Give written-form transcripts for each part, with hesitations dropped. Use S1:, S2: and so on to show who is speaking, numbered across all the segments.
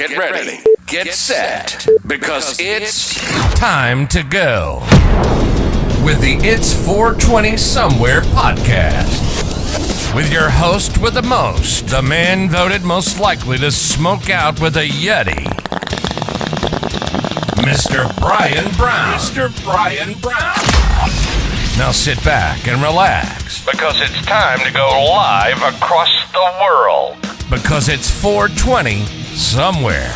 S1: Get ready. Get set. Because it's time to go. With the It's 420 Somewhere podcast. With your host with the most, the man voted most likely to smoke out with a Yeti, Mr. Brian Brown. Mr. Brian Brown. Now sit back and relax. Because it's time to go live across the world. Because it's 420 Somewhere.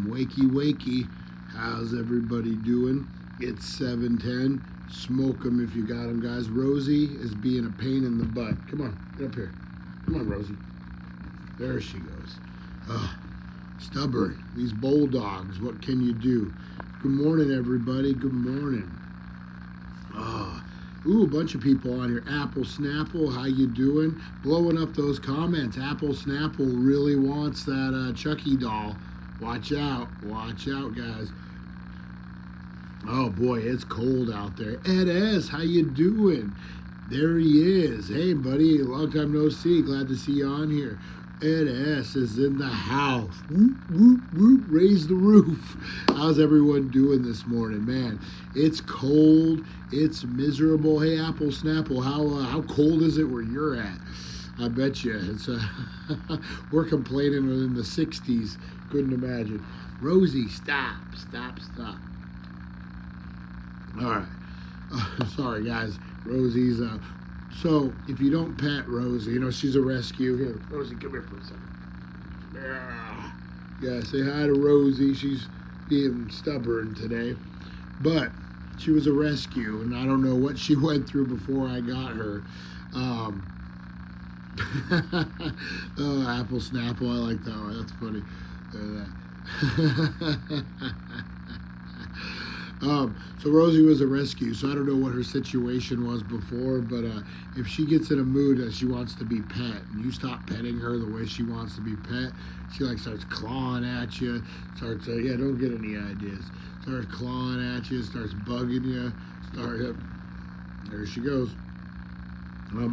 S2: Wakey wakey, how's everybody doing? It's 7:10. Smoke them if you got them, guys. Rosie is being a pain in the butt. Come on, get up here. Come on, Rosie. There she goes. Stubborn. These bulldogs. What can you do? Good morning, everybody. Good morning. Ooh, a bunch of people on here. Apple Snapple, how you doing? Blowing up those comments. Apple Snapple really wants that Chucky doll. Watch out, guys. Oh boy, it's cold out there. Ed S, how you doing? There he is. Hey buddy, long time no see. Glad to see you on here. Ed S is in the house. Whoop, whoop, whoop, raise the roof. How's everyone doing this morning? Man, it's cold. It's miserable. Hey, Apple Snapple, how cold is it where you're at? I bet you. It's we're complaining in the 60s. Couldn't imagine. Rosie, stop. All right. Sorry, guys. Rosie's so if you don't pet Rosie, she's a rescue. Here, Rosie, come here for a second. Yeah, say hi to Rosie. She's being stubborn today. But she was a rescue, and I don't know what she went through before I got her. Oh, Apple Snapple, I like that one. That's funny. So Rosie was a rescue, so I don't know what her situation was before, but if she gets in a mood that she wants to be pet, and you stop petting her the way she wants to be pet, she starts clawing at you, starts don't get any ideas, starts clawing at you, starts bugging you, there she goes,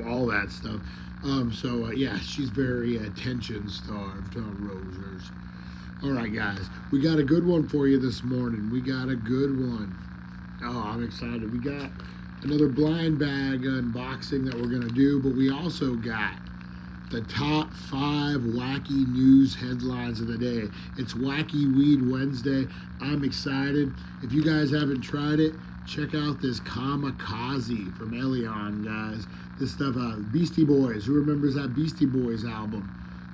S2: all that stuff. She's very attention starved, Rosers. All right, guys, we got a good one for you this morning. We got a good one. Oh, I'm excited. We got another blind bag unboxing that we're going to do, but we also got the top 5 wacky news headlines of the day. It's Wacky Weed Wednesday. I'm excited. If you guys haven't tried it, check out this Kamikaze from Elion, guys. This stuff out. Beastie Boys. Who remembers that Beastie Boys album?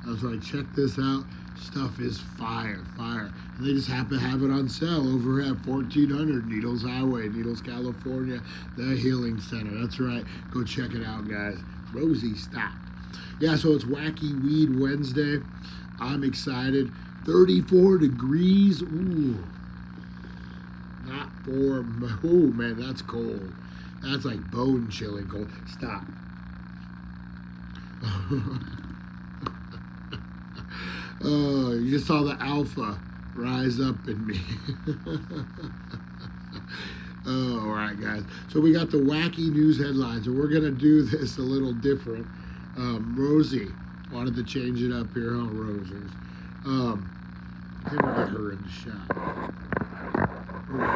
S2: I was like, check this out. Stuff is fire. And they just happen to have it on sale over at 1400 Needles Highway, Needles, California, the Healing Center. That's right. Go check it out, guys. Rosie, stop. Yeah, so it's Wacky Weed Wednesday. I'm excited. 34 degrees. Ooh. Not for... Oh, man, that's cold. That's like bone-chilling cold. Stop. Oh, you just saw the alpha rise up in me. Oh, all right, guys. So we got the wacky news headlines, and we're going to do this a little different. Rosie wanted to change it up here, huh, Rosers? I think we'll get her in the shot. Oh,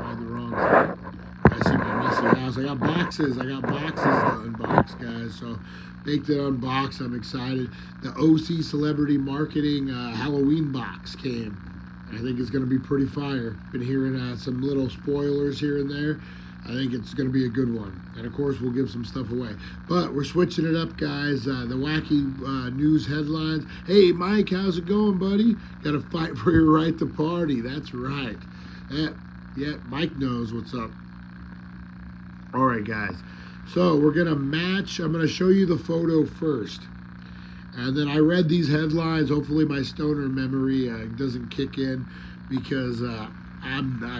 S2: find the wrong side. I see my messy house. I got boxes to unbox, guys. So make the unbox. I'm excited. The OC Celebrity Marketing Halloween box came. I think it's going to be pretty fire. Been hearing some little spoilers here and there. I think it's going to be a good one. And, of course, we'll give some stuff away. But we're switching it up, guys. The wacky news headlines. Hey, Mike, how's it going, buddy? Got to fight for your right to party. That's right. Yeah, Mike knows what's up. All right, guys. So we're going to match. I'm going to show you the photo first. And then I read these headlines. Hopefully my stoner memory doesn't kick in because I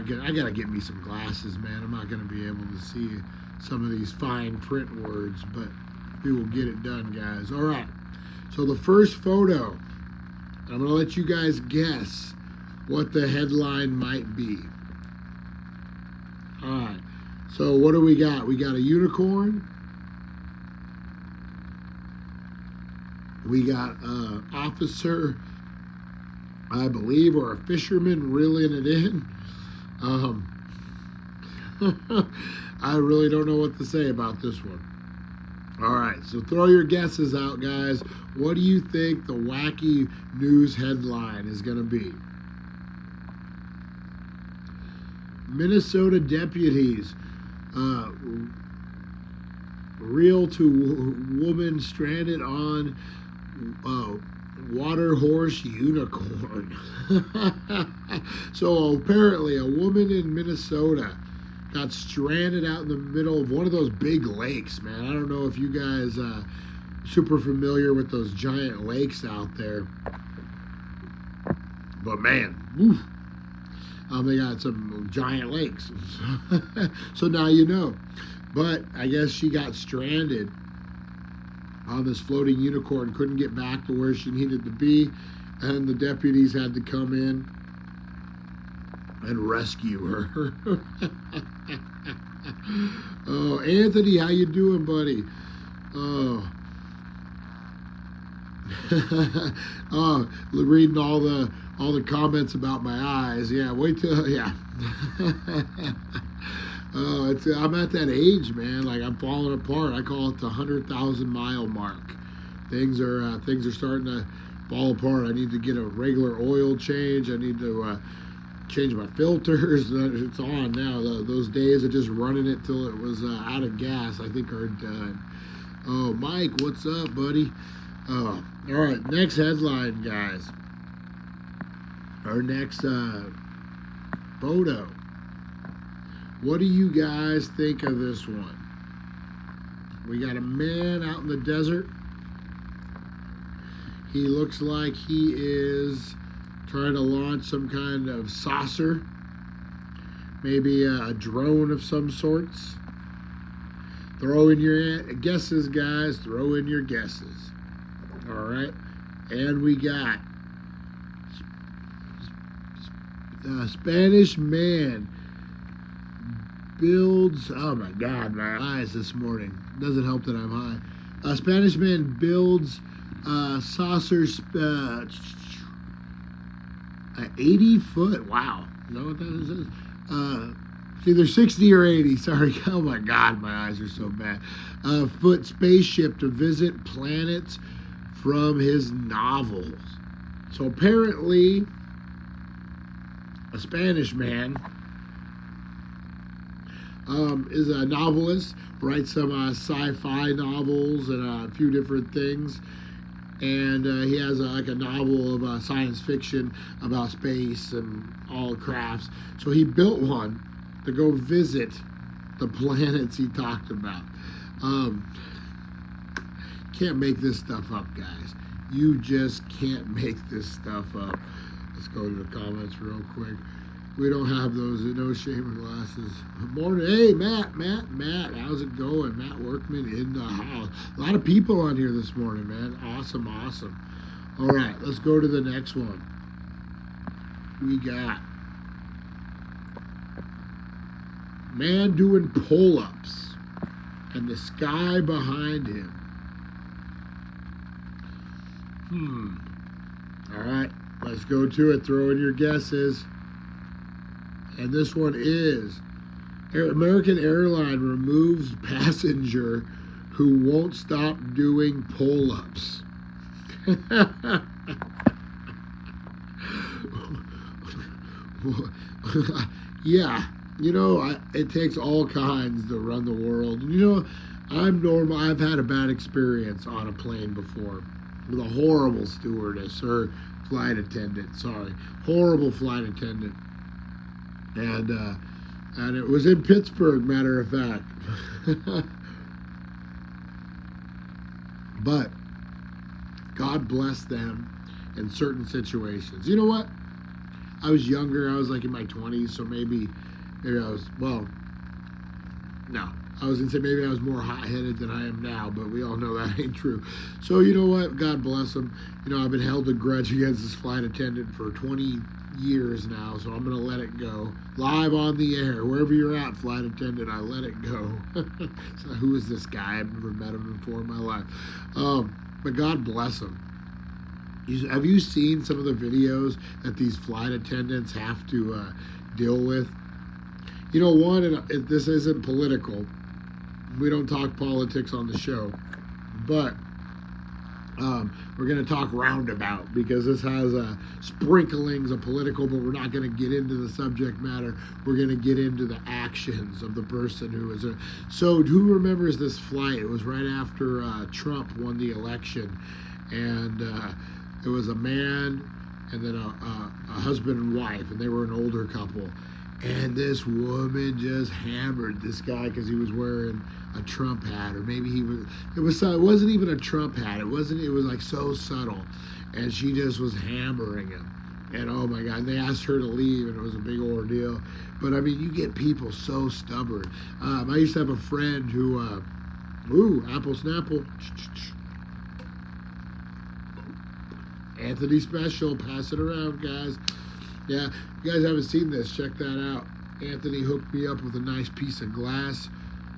S2: got to get me some glasses, man. I'm not going to be able to see some of these fine print words, but we will get it done, guys. All right. So the first photo, I'm going to let you guys guess what the headline might be. All right. So what do we got? We got a unicorn. We got an officer, I believe, or a fisherman reeling it in. I really don't know what to say about this one. All right, so throw your guesses out, guys. What do you think the wacky news headline is going to be? Minnesota deputies reel to woman stranded on water horse unicorn. So apparently a woman in Minnesota got stranded out in the middle of one of those big lakes, man. I don't know if you guys super familiar with those giant lakes out there, but man, woof, they got some giant lakes. So now you know. But I guess she got stranded on this floating unicorn, couldn't get back to where she needed to be, and the deputies had to come in and rescue her. Oh, Anthony, how you doing, buddy? Oh. Oh, reading all the comments about my eyes. Yeah, wait till Oh, I'm at that age, man. Like, I'm falling apart. I call it the 100,000-mile mark. Things are starting to fall apart. I need to get a regular oil change. I need to change my filters. It's on now. Those days of just running it till it was out of gas, I think, are done. Oh, Mike, what's up, buddy? Oh, all right. Next headline, guys. Our next photo. What do you guys think of this one? We got a man out in the desert. He looks like he is trying to launch some kind of saucer, maybe a drone of some sorts. Throw in your guesses, guys. Throw in your guesses. All right. And we got a Spanish man builds, oh my God, my eyes this morning. Doesn't help that I'm high. A Spanish man builds saucers, 80-foot, wow. Is that what that is? It's either 60 or 80, sorry. Oh my God, my eyes are so bad. Foot spaceship to visit planets from his novels. So apparently, a Spanish man is a novelist, writes some sci-fi novels and a few different things. And he has like a novel of science fiction about space and all crafts. So he built one to go visit the planets he talked about. Can't make this stuff up, guys. You just can't make this stuff up. Let's go to the comments real quick. We don't have those, no shame glasses. Morning, hey, Matt, how's it going? Matt Workman in the house. A lot of people on here this morning, man. Awesome. All right, let's go to the next one. We got man doing pull-ups and the sky behind him. All right, let's go to it. Throw in your guesses. And this one is American Airline removes passenger who won't stop doing pull-ups. Yeah, you know, it takes all kinds to run the world. You know, I'm normal. I've had a bad experience on a plane before with a horrible stewardess or flight attendant. Sorry, horrible flight attendant. And it was in Pittsburgh, matter of fact. But God bless them in certain situations. You know what? I was younger. I was like in my 20s, so maybe I was, well, no. I was going to say maybe I was more hot-headed than I am now, but we all know that ain't true. So you know what? God bless him. You know, I've been held a grudge against this flight attendant for 20 years now, so I'm going to let it go. Live on the air. Wherever you're at, flight attendant, I let it go. So who is this guy? I've never met him before in my life. But God bless him. Have you seen some of the videos that these flight attendants have to deal with? You know, this isn't political. We don't talk politics on the show. But we're going to talk roundabout because this has sprinklings of political, but we're not going to get into the subject matter. We're going to get into the actions of the person who is there. So who remembers this flight? It was right after Trump won the election, and it was a man and then a husband and wife, and they were an older couple. And this woman just hammered this guy because he was wearing a Trump hat, or maybe it wasn't even a Trump hat. It was like so subtle. And she just was hammering him. And oh my God, and they asked her to leave, and it was a big ordeal. But I mean, you get people so stubborn. I used to have a friend who, Apple Snapple. Anthony Special, pass it around, guys. Yeah, you guys haven't seen this, check that out. Anthony hooked me up with a nice piece of glass.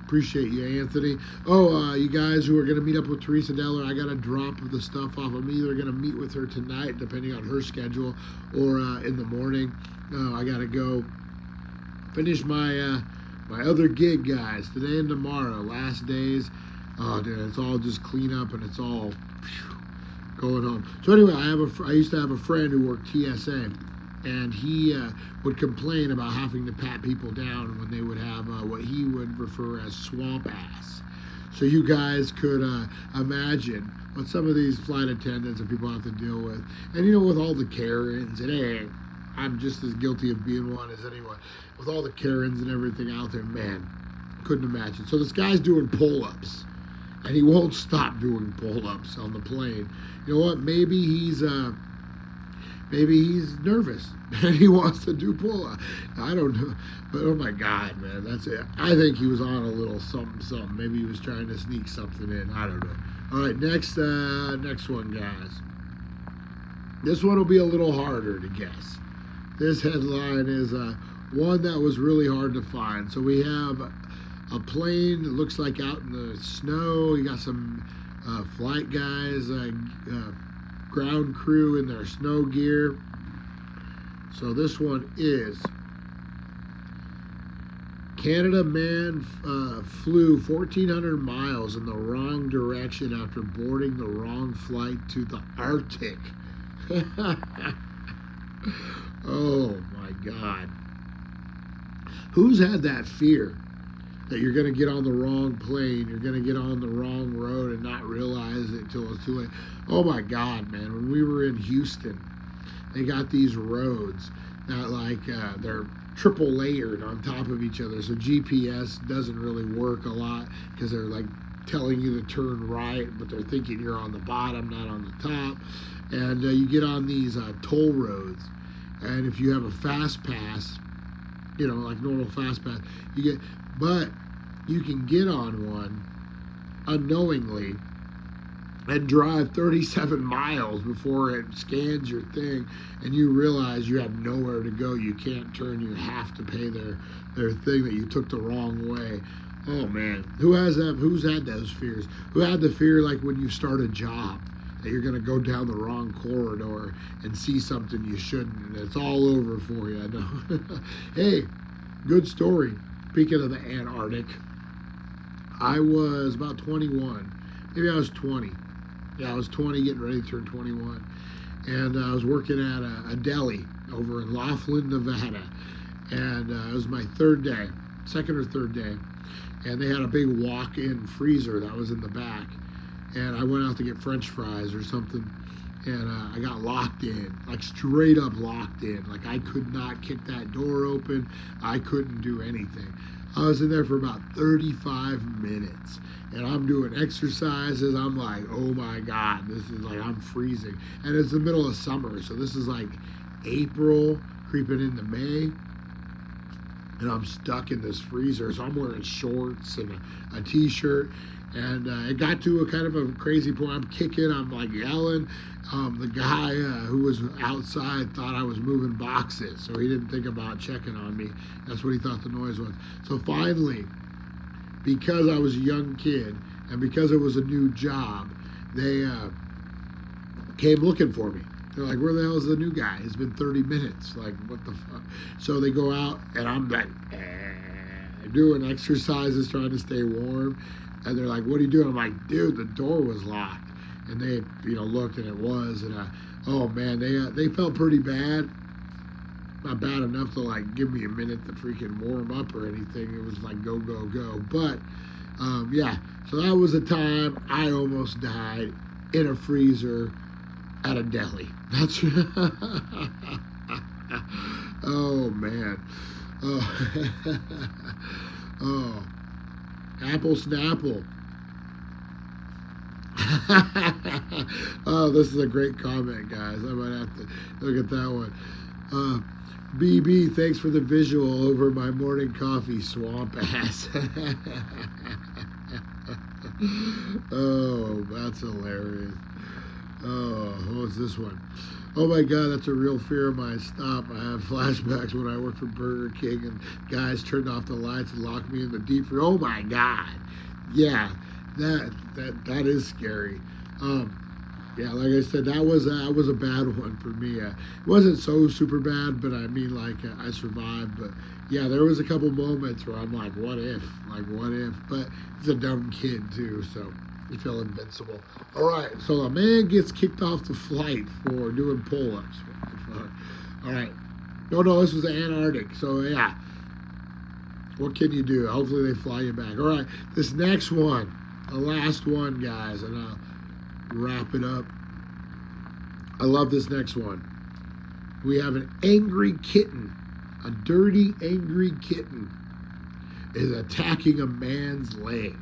S2: Appreciate you, Anthony. You guys who are going to meet up with Teresa Deller, I got a drop of the stuff off. I'm either going to meet with her tonight, depending on her schedule, or in the morning. I got to go finish my other gig, guys, today and tomorrow, last days. Oh, dude, it's all just clean up, and it's all going home. So anyway, I used to have a friend who worked TSA, and he would complain about having to pat people down when they would have what he would refer as swamp ass. So you guys could imagine what some of these flight attendants and people have to deal with. And you know, with all the Karens, and hey, I'm just as guilty of being one as anyone. With all the Karens and everything out there, man, couldn't imagine. So this guy's doing pull-ups, and he won't stop doing pull-ups on the plane. You know what? Maybe he's nervous and he wants to do pull-ups. I don't know, but oh my God, man, that's it. I think he was on a little something. Maybe he was trying to sneak something in. I don't know. All right, next one, guys. This one will be a little harder to guess. This headline is one that was really hard to find. So we have a plane that looks like out in the snow. You got some flight guys, ground crew in their snow gear. So this one is Canada man flew 1,400 miles in the wrong direction after boarding the wrong flight to the Arctic. Oh my God. Who's had that fear that you're going to get on the wrong plane, you're going to get on the wrong road and not realize it until it's too late? Oh my God, man. When we were in Houston, they got these roads that they're triple layered on top of each other. So GPS doesn't really work a lot because they're like telling you to turn right, but they're thinking you're on the bottom, not on the top. And you get on these toll roads. And if you have a fast pass, you know, like normal fast pass, but you can get on one unknowingly and drive 37 miles before it scans your thing, and you realize you have nowhere to go. You can't turn. You have to pay their thing that you took the wrong way. Oh man, who's had those fears? Who had the fear like when you start a job that you're gonna go down the wrong corridor and see something you shouldn't, and it's all over for you? I know. Hey, good story. Speaking of the Antarctic, I was about 21. Maybe I was 20. Yeah, I was 20, getting ready to turn 21. And I was working at a deli over in Laughlin, Nevada. And it was my second or third day. And they had a big walk-in freezer that was in the back. And I went out to get French fries or something. And I got locked in, like straight up locked in. Like I could not kick that door open. I couldn't do anything. I was in there for about 35 minutes. And I'm doing exercises. I'm like, oh my God, this is like, I'm freezing. And it's the middle of summer. So this is like April, creeping into May. and I'm stuck in this freezer. So I'm wearing shorts and a t-shirt, and it got to a kind of a crazy point. I'm kicking, I'm like yelling. The guy who was outside thought I was moving boxes, so he didn't think about checking on me. That's what he thought the noise was. So finally, because I was a young kid and because it was a new job, they came looking for me. They're like, where the hell is the new guy? It's been 30 minutes. Like, what the fuck? So they go out, and I'm like, doing exercises, trying to stay warm. And they're like, what are you doing? I'm like, dude, the door was locked. And they, looked, and it was. And oh man, they felt pretty bad. Not bad enough to like give me a minute to freaking warm up or anything. It was like go, go, go. But yeah, so that was a time I almost died in a freezer at a deli. That's oh man. Oh, apple snapple. Oh, this is a great comment, guys. I might have to look at that one. BB, thanks for the visual over my morning coffee, swamp ass. Oh, that's hilarious. Oh, what's this one? Oh my God, that's a real fear of mine. Stop. I have flashbacks when I worked for Burger King and guys turned off the lights and locked me in the deep freezer. Oh my God. Yeah, that is scary. Yeah, like I said, that was a bad one for me. It wasn't so super bad, but I mean, like, I survived. But yeah, there was a couple moments where I'm like, what if? Like, what if? But he's a dumb kid too, so you feel invincible. All right, so a man gets kicked off the flight for doing pull-ups. All right. No, this was the Antarctic. So yeah, what can you do? Hopefully they fly you back. All right, this next one, the last one, guys, and I'll wrap it up. I love this next one. We have an angry kitten. A dirty, angry kitten is attacking a man's leg.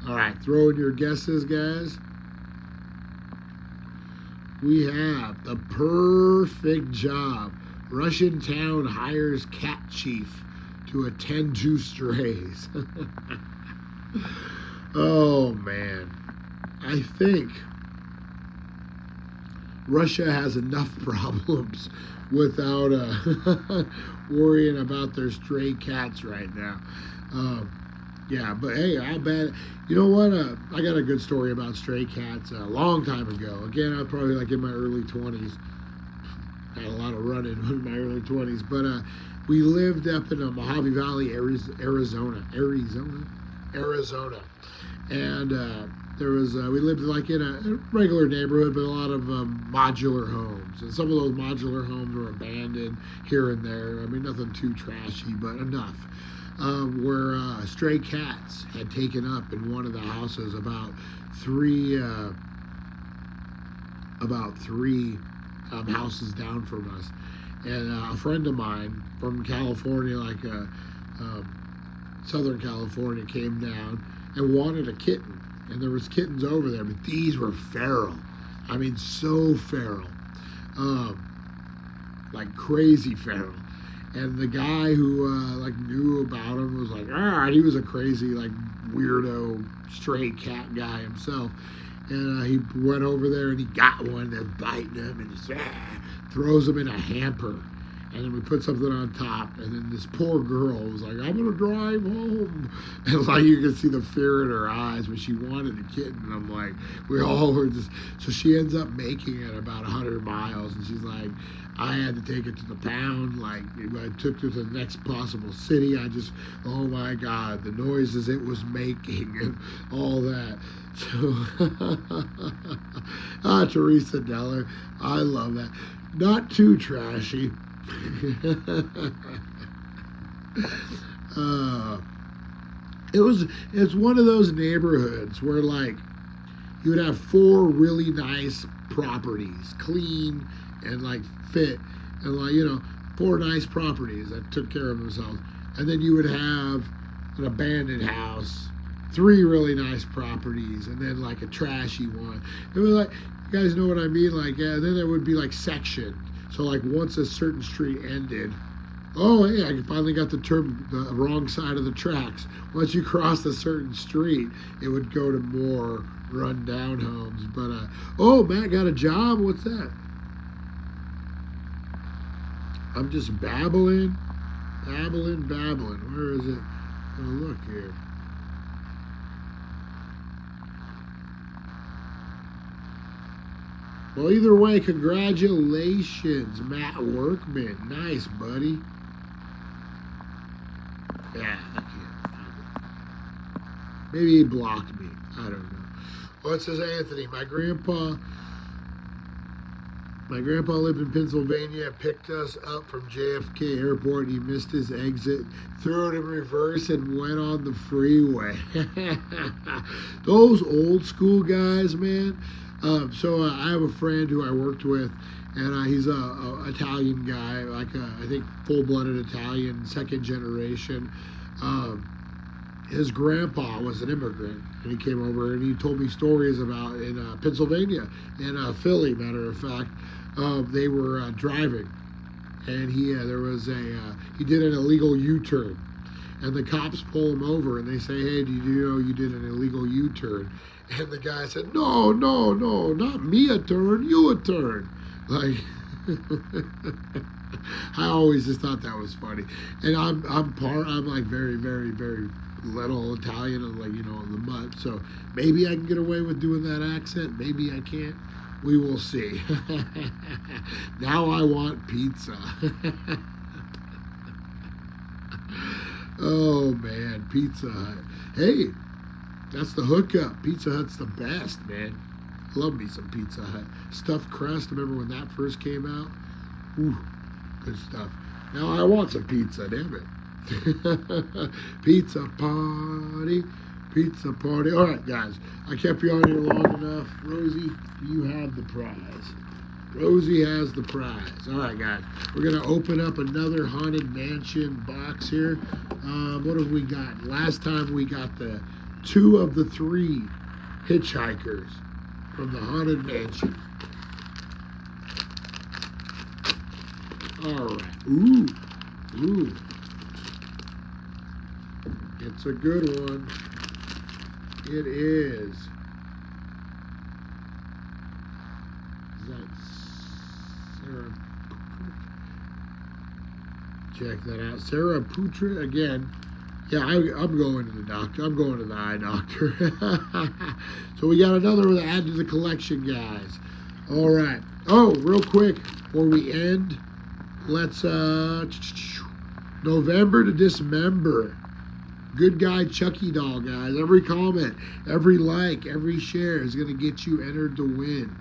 S2: All right, throw in your guesses, guys. We have the perfect job. Russian town hires cat chief to attend to strays. Oh, man. I think Russia has enough problems without worrying about their stray cats right now. Yeah, but hey, I bet, you know what? I got a good story about stray cats a long time ago. Again, I was probably like in my early 20s. Had a lot of running in my early 20s. But we lived up in Mojave Valley, Arizona. And there was, we lived like in a regular neighborhood, but a lot of modular homes. And some of those modular homes were abandoned here and there. I mean, nothing too trashy, but enough. Where stray cats had taken up in one of the houses about three houses down from us. And a friend of mine from California, like Southern California, came down and wanted a kitten. And there was kittens over there, but these were feral. I mean, so feral. Like crazy feral. And the guy who like knew about him was like, he was a crazy, like, weirdo stray cat guy himself. And he went over there and he got one that's biting him and just throws him in a hamper. And then we put something on top. And then this poor girl was like, I'm going to drive home. And like you could see the fear in her eyes, but she wanted a kitten. And I'm like, we all were just, so she ends up making it about 100 miles. And she's like, I had to take it to the pound. Like, I took it to the next possible city. I just, oh my God, the noises it was making and all that. So, Teresa Deller, I love that. Not too trashy. It's one of those neighborhoods where, like, you would have 4 really nice properties, clean and like fit, and like, 4 nice properties that took care of themselves, and then you would have an abandoned house, 3 really nice properties, and then like a trashy one. It was like, you guys know what I mean? Like, yeah, then it would be like sectioned. So like once a certain street ended, Oh, hey, I finally got the wrong side of the tracks. Once you crossed a certain street, it would go to more run-down homes. But, oh, Matt got a job? What's that? I'm just babbling. Where is it? Oh, look here. Well, either way, congratulations, Matt Workman. Nice, buddy. Yeah, I can't find it. Maybe he blocked me. I don't know. Well, it says Anthony. My grandpa lived in Pennsylvania, picked us up from JFK Airport, and he missed his exit, threw it in reverse, and went on the freeway. Those old school guys, man. So I have a friend who I worked with, and he's a Italian guy, I think full-blooded Italian, second generation. His grandpa was an immigrant, and he came over and he told me stories about in Pennsylvania, in Philly, matter of fact. They were driving, and he did an illegal U-turn, and the cops pull him over and they say, "Hey, do you know you did an illegal U-turn?" And the guy said, "No, not me a turn, you a turn." Like, I always just thought that was funny. And I'm like very, very, very little Italian, and like, the mutt. So maybe I can get away with doing that accent. Maybe I can't. We will see. Now I want pizza. Oh man, Pizza Hut. Hey, that's the hookup. Pizza Hut's the best, man. Love me some Pizza Hut. Stuffed crust, remember when that first came out? Ooh, good stuff. Now I want some pizza, damn it. Pizza party. All right, guys. I kept you on here long enough. Rosie, you have the prize. Rosie has the prize. All right, guys. We're going to open up another Haunted Mansion box here. What have we got? Last time we got the 2 of the 3 hitchhikers from the Haunted Mansion. All right. Ooh. It's a good one. It is. Is that Sarah? Check that out. Sarah Putra again. Yeah, I'm going to the doctor. I'm going to the eye doctor. So we got another one to add to the collection, guys. All right. Oh, real quick before we end, let's November to Dismember. Good guy Chucky doll, guys. Every comment, every like, every share is going to get you entered to win.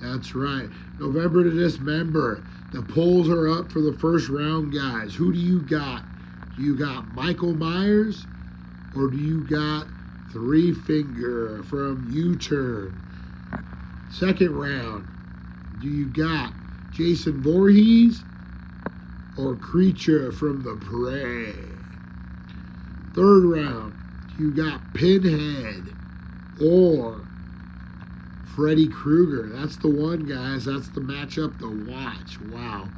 S2: That's right. November to Dismember. The polls are up for the first round, guys. Who do you got? Do you got Michael Myers, or do you got Three Finger from U-Turn? Second round, do you got Jason Voorhees or Creature from the Prey? Third round, you got Pinhead or Freddy Krueger. That's the one, guys. That's the matchup to watch. Wow.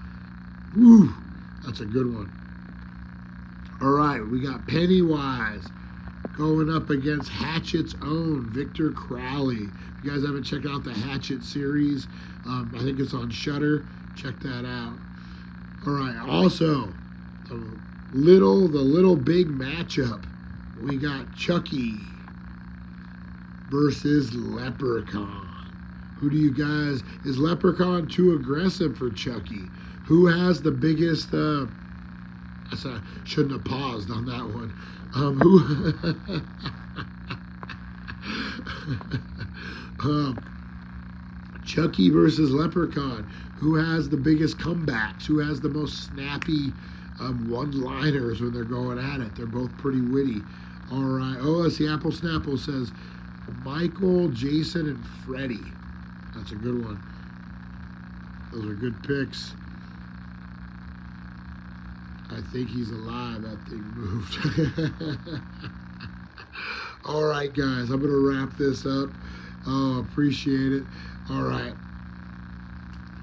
S2: Woo. That's a good one. All right, we got Pennywise going up against Hatchet's own Victor Crowley. If you guys haven't checked out the Hatchet series, I think it's on Shudder. Check that out. All right, also, the little big matchup. We got Chucky versus Leprechaun. Who do you guys, is Leprechaun too aggressive for Chucky? Who has the biggest, I shouldn't have paused on that one. Chucky versus Leprechaun. Who has the biggest comebacks? Who has the most snappy one-liners when they're going at it? They're both pretty witty. All right. Oh, let's see. Apple Snapple says Michael, Jason, and Freddy. That's a good one. Those are good picks. I think he's alive. That thing moved. All right, guys. I'm going to wrap this up. Oh, appreciate it. All right.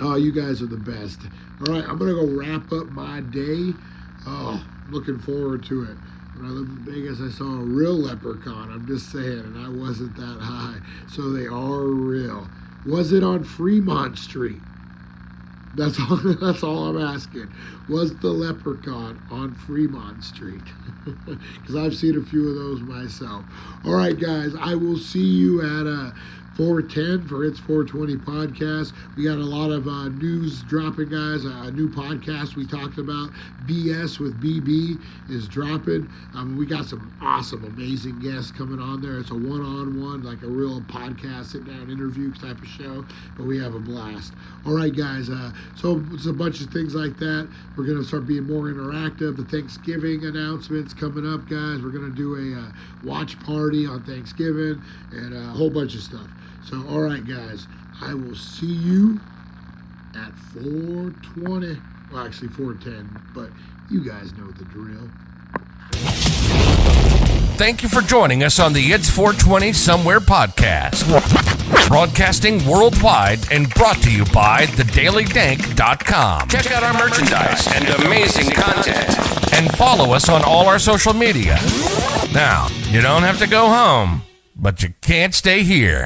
S2: Oh, you guys are the best. All right, I'm going to go wrap up my day. Oh, looking forward to it. When I lived in Vegas, I saw a real leprechaun. I'm just saying, and I wasn't that high. So they are real. Was it on Fremont Street? That's all I'm asking. Was the leprechaun on Fremont Street? Because I've seen a few of those myself. All right, guys, I will see you at 410 for It's 420 podcast. We got a lot of news dropping, guys. A new podcast we talked about, BS with BB, is dropping. We got some awesome, amazing guests coming on there. It's a one-on-one, like a real podcast, sit-down interview type of show, but we have a blast. All right, guys, so it's a bunch of things like that. We're going to start being more interactive. The Thanksgiving announcements coming up, guys. We're going to do a watch party on Thanksgiving and a whole bunch of stuff. So, all right, guys, I will see you at 420. Well, actually 410, but you guys know the drill.
S1: Thank you for joining us on the It's 420 Somewhere podcast. Broadcasting worldwide and brought to you by thedailydank.com. Check out our merchandise and amazing content. And follow us on all our social media. Now, you don't have to go home, but you can't stay here.